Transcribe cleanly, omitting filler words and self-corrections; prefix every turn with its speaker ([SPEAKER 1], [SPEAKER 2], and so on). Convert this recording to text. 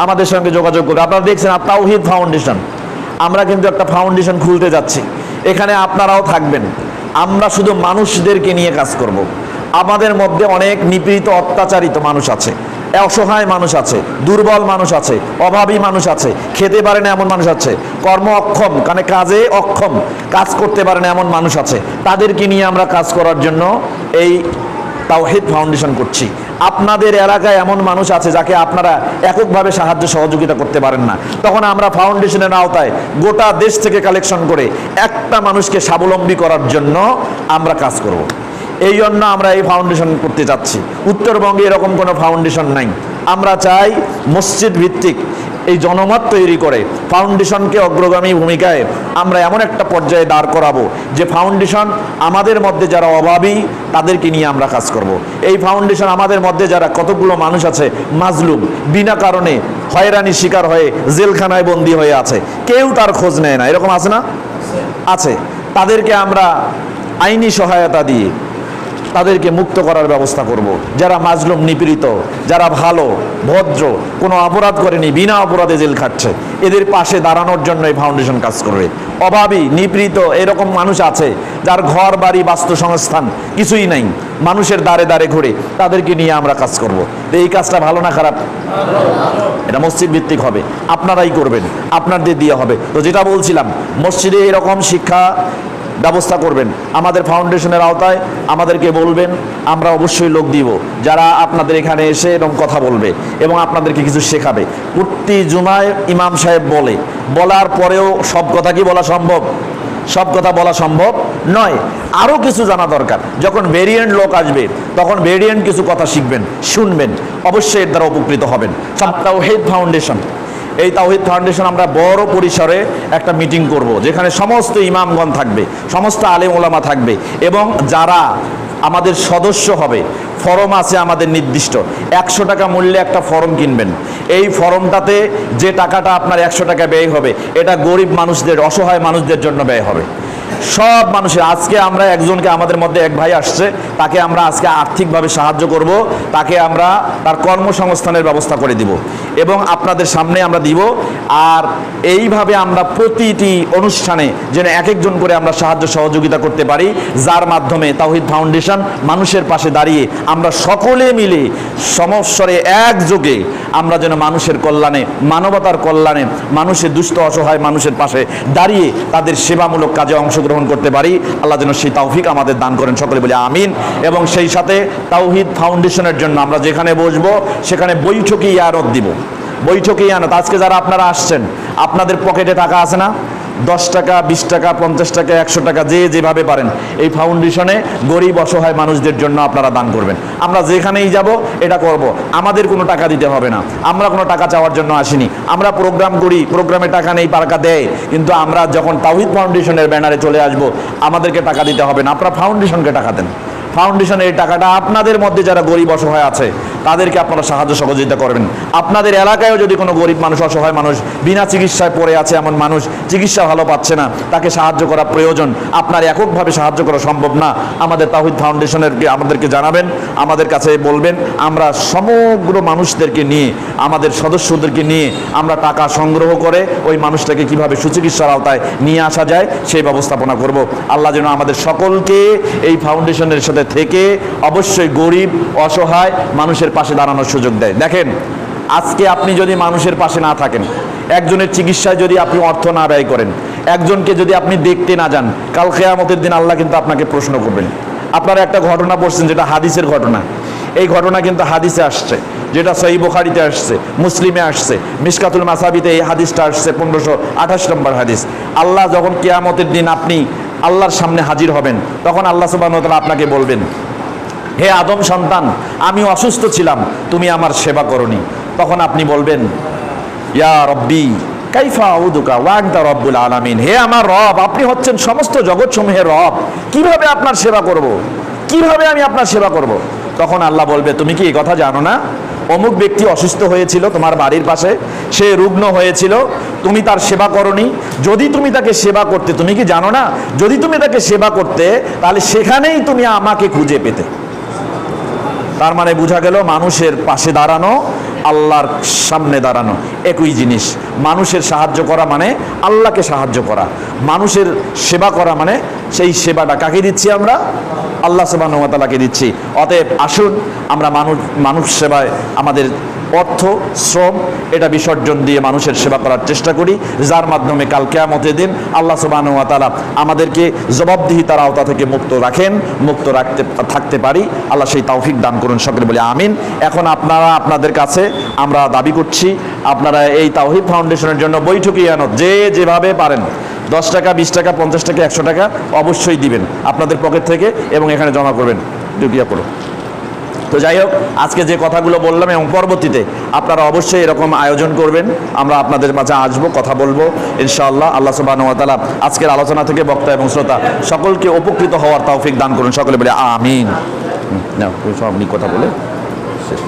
[SPEAKER 1] আমাদের সঙ্গে যোগাযোগ করবে। আপনারা দেখছেন তাওহীদ ফাউন্ডেশন, আমরা কিন্তু একটা ফাউন্ডেশন খুলতে যাচ্ছি, এখানে আপনারাও থাকবেন। আমরা শুধু মানুষদেরকে নিয়ে কাজ করব। আমাদের মধ্যে অনেক নিপীড়িত অত্যাচারিত মানুষ আছে, অসহায় মানুষ আছে, দুর্বল মানুষ আছে, অভাবী মানুষ আছে, খেতে পারে না এমন মানুষ আছে, কর্ম অক্ষম মানে কাজে অক্ষম, কাজ করতে পারে না এমন মানুষ আছে। তাদেরকে নিয়ে আমরা কাজ করার জন্য এই তাওহীদ ফাউন্ডেশন করছি। আপনাদের এলাকায় এমন মানুষ আছে যাকে আপনারা এককভাবে সাহায্য সহযোগিতা করতে পারেন না, তখন আমরা ফাউন্ডেশনের আওতায় গোটা দেশ থেকে কালেকশন করে একটা মানুষকে স্বাবলম্বী করার জন্য আমরা কাজ করব। এই জন্য আমরা এই ফাউন্ডেশন করতে যাচ্ছি। উত্তরবঙ্গে এরকম কোনো ফাউন্ডেশন নাই। আমরা চাই মসজিদ ভিত্তিক এই জনমত তৈরি করে ফাউন্ডেশনকে অগ্রগামী ভূমিকায় আমরা এমন একটা পর্যায়ে দাঁড় করাবো যে ফাউন্ডেশন আমাদের মধ্যে যারা অভাবী তাদেরকে নিয়ে আমরা কাজ করব। এই ফাউন্ডেশন আমাদের মধ্যে যারা কতগুলো মানুষ আছে মাজলুম, বিনা কারণে হয়রানির শিকার হয়ে জেলখানায় বন্দী হয়ে আছে, কেউ তার খোঁজ নেয় না, এরকম আছে না? আছে। তাদেরকে আমরা আইনি সহায়তা দিয়ে তাদেরকে মুক্ত করার ব্যবস্থা করব। যারা মাজলুম, নিপীড়িত, যারা ভালো ভদ্র, কোনো অপরাধ করেনি, বিনা অপরাধে জেল খাটছে, এদের পাশে দাঁড়ানোর জন্য এই ফাউন্ডেশন কাজ করবে। অভাবী, নিপীড়িত এরকম মানুষ আছে যার ঘর বাড়ি বাস্তুসংস্থান কিছুই নাই, মানুষের দ্বারে দ্বারে ঘুরে, তাদেরকে নিয়ে আমরা কাজ করব। তো এই কাজটা ভালো না খারাপ? এটা মসজিদ ভিত্তিক হবে, আপনারাই করবেন, আপনাদের দিয়ে হবে। তো যেটা বলছিলাম, মসজিদে এরকম শিক্ষা ব্যবস্থা করবেন। আমাদের ফাউন্ডেশনের আওতায় আমাদেরকে বলবেন, আমরা অবশ্যই লোক দিব যারা আপনাদের এখানে এসে এরকম কথা বলবে এবং আপনাদেরকে কিছু শেখাবে। প্রতি জুমায় ইমাম সাহেব বলার পরেও সব কথা কি বলা সম্ভব? সব কথা বলা সম্ভব নয়, আরও কিছু জানা দরকার। যখন ভেরিয়েন্ট লোক আসবে তখন ভেরিয়েন্ট কিছু কথা শিখবেন, শুনবেন, অবশ্যই এর দ্বারা উপকৃত হবেন। তাওহীদ ফাউন্ডেশন, এই তাওহীদ ফাউন্ডেশন আমরা বড় পরিসরে একটা মিটিং করব, যেখানে সমস্ত ইমামগণ থাকবে, সমস্ত আলেম ওলামা থাকবে এবং যারা আমাদের সদস্য হবে, ফরম আছে আমাদের নির্দিষ্ট, 100 টাকা মূল্যে একটা ফরম কিনবেন। এই ফরমটাতে যে টাকাটা আপনার 100 টাকা ব্যয় হবে, এটা গরিব মানুষদের, অসহায় মানুষদের জন্য ব্যয় হবে। সব মানুষের, আজকে আমরা একজনকে, আমাদের মধ্যে এক ভাই আসছে, তাকে আমরা আজকে আর্থিকভাবে সাহায্য করব, তাকে আমরা তার কর্মসংস্থানের ব্যবস্থা করে দিব এবং আপনাদের সামনে আমরা দিব। আর এইভাবে আমরা প্রতিটি অনুষ্ঠানে যেন এক একজন করে আমরা সাহায্য সহযোগিতা করতে পারি, যার মাধ্যমে তাওহীদ ফাউন্ডেশন মানুষের পাশে দাঁড়িয়ে আমরা সকলে মিলে সমস্বরে একযোগে আমরা যেন মানুষের কল্যাণে, মানবতার কল্যাণে, মানুষের দুস্থ অসহায় মানুষের পাশে দাঁড়িয়ে তাদের সেবামূলক কাজে অংশগ্রহণ করতে পারি। আল্লাহ যেন সেই তৌফিক আমাদের দান করেন, সকলে বলি আমিন। এবং সেই সাথে তাওহীদ ফাউন্ডেশনের জন্য আমরা যেখানে বসবো সেখানে বৈঠকি ইয়ানত দিব। বৈঠকি ইয়ানত, আজকে যারা আপনারা আসছেন, আপনাদের পকেটে টাকা আছে না? 10 টাকা, 20 টাকা, 50 টাকা, 100 টাকা, যে যেভাবে পারেন এই ফাউন্ডেশনে গরিব অসহায় মানুষদের জন্য আপনারা দান করবেন। আমরা যেখানেই যাব এটা করব, আমাদের কোনো টাকা দিতে হবে না, আমরা কোনো টাকা চাওয়ার জন্য আসিনি। আমরা প্রোগ্রাম করি, প্রোগ্রামে টাকা নেই, টাকা দেয়, কিন্তু আমরা যখন তাওহীদ ফাউন্ডেশনের ব্যানারে চলে আসব আমাদেরকে টাকা দিতে হবে না, আপনারা ফাউন্ডেশনকে টাকা দেন। ফাউন্ডেশনের এই টাকাটা আপনাদের মধ্যে যারা গরিব অসহায় আছে তাদেরকে আপনারা সাহায্য সহযোগিতা করবেন। আপনাদের এলাকায়ও যদি কোনো গরিব মানুষ, অসহায় মানুষ, বিনা চিকিৎসায় পড়ে আছে এমন মানুষ, চিকিৎসা ভালো পাচ্ছে না, তাকে সাহায্য করা প্রয়োজন, আপনার এককভাবে সাহায্য করা সম্ভব না, আমাদের তাওহীদ ফাউন্ডেশনের আমাদেরকে জানাবেন, আমাদের কাছে বলবেন। আমরা সমগ্র মানুষদেরকে নিয়ে, আমাদের সদস্যদেরকে নিয়ে আমরা টাকা সংগ্রহ করে ওই মানুষটাকে কিভাবে সুচিকিৎসার আওতায় নিয়ে আসা যায় সেই ব্যবস্থাপনা করব। আল্লাহ যেন আমাদের সকলকে এই ফাউন্ডেশনের সাথে থেকে অবশ্যই গরিব অসহায় মানুষের পাশে দাঁড়ানোর সুযোগ দেয়। দেখেন, আজকে আপনি যদি মানুষের পাশে না থাকেন, একজনের চিকিৎসায় যদি আপনি অর্থ না ব্যয় করেন, একজনকে যদি আপনি দেখতে না যান, কাল কিয়ামতের দিন আল্লাহ কিন্তু আপনাকে প্রশ্ন করবেন। আপনারা একটা ঘটনা পড়ছেন, যেটা হাদিসের ঘটনা। এই ঘটনা কিন্তু হাদিসে আসছে, যেটা সহিহ বুখারীতে আসছে, মুসলিমে আসছে, মিশকাতুল মাসাবিতে এই হাদিসটা আসছে, 1528 নম্বর হাদিস। আল্লাহ যখন কিয়ামতের দিন আপনি আল্লাহর সামনে হাজির হবেন, তখন আল্লাহ সুবহানাহু ওয়া তাআলা আপনাকে বলবেন, হে আদম সন্তান, আমি অসুস্থ ছিলাম, তুমি আমার সেবা করনি। তখন আপনি বলবেন, ইয়া রব্বি কাইফা আউদুকা ওয়া আনতা রব্বুল আলামিন, হে আমার রব, আপনি হচ্ছেন সমস্ত জগৎসমূহের রব, কিভাবে আপনার সেবা করব, কিভাবে আমি আপনার সেবা করব? তখন আল্লাহ বলবে, তুমি কি এই কথা জানো না? অমুক ব্যক্তি অসুস্থ হয়েছিল তোমার বাড়ির পাশে, সে রুগ্ন হয়েছিল, তুমি তার সেবা করনি। যদি তুমি তাকে সেবা করতে, তুমি কি জানো না, যদি তুমি তাকে সেবা করতে তাহলে সেখানেই তুমি আমাকে খুঁজে পেতে। তার মানে বোঝা গেল মানুষের পাশে দাঁড়ানো, আল্লাহর সামনে দাঁড়ানো একই জিনিস। মানুষের সাহায্য করা মানে আল্লাহকে সাহায্য করা, মানুষের সেবা করা মানে সেই সেবাটা কাকে দিচ্ছি আমরা? আল্লাহ সুবহানাহু ওয়া তাআলাকে দিচ্ছি। অতএব আসুন আমরা মানুষ সেবায় আমাদের অর্থ শ্রম এটা বিসর্জন দিয়ে মানুষের সেবা করার চেষ্টা করি, যার মাধ্যমে কাল কিয়ামতের দিন আল্লাহ সুবহানাহু ওয়া তাআলা আমাদেরকে জবাবদিহিতার আওতা থেকে মুক্ত থাকতে পারি। আল্লাহ সেই তৌফিক দান করুন, সকলে বলি আমিন। এখন আপনাদের কাছে আমরা দাবি করছি, আপনারা এই তাওহীদ ফাউন্ডেশনের জন্য বৈঠকি আনত যে যেভাবে পারেন 10 টাকা, 20 টাকা, 50 টাকা, 100 টাকা অবশ্যই দিবেন আপনাদের পকেট থেকে এবং এখানে জমা করবেন। দুটিয়া করো। তো যাই হোক, আজকে যে কথাগুলো বললাম এবং পরবর্তীতে আপনারা অবশ্যই এরকম আয়োজন করবেন, আমরা আপনাদের মাঝে আসবো, কথা বলবো ইনশাআল্লাহ। আল্লাহ সুবহানাহু ওয়া তাআলা আজকের আলোচনা থেকে বক্তা এবং শ্রোতা সকলকে উপকৃত হওয়ার তৌফিক দান করুন, সকলে বলে আমিন। না আপনি কথা বলে শেষ।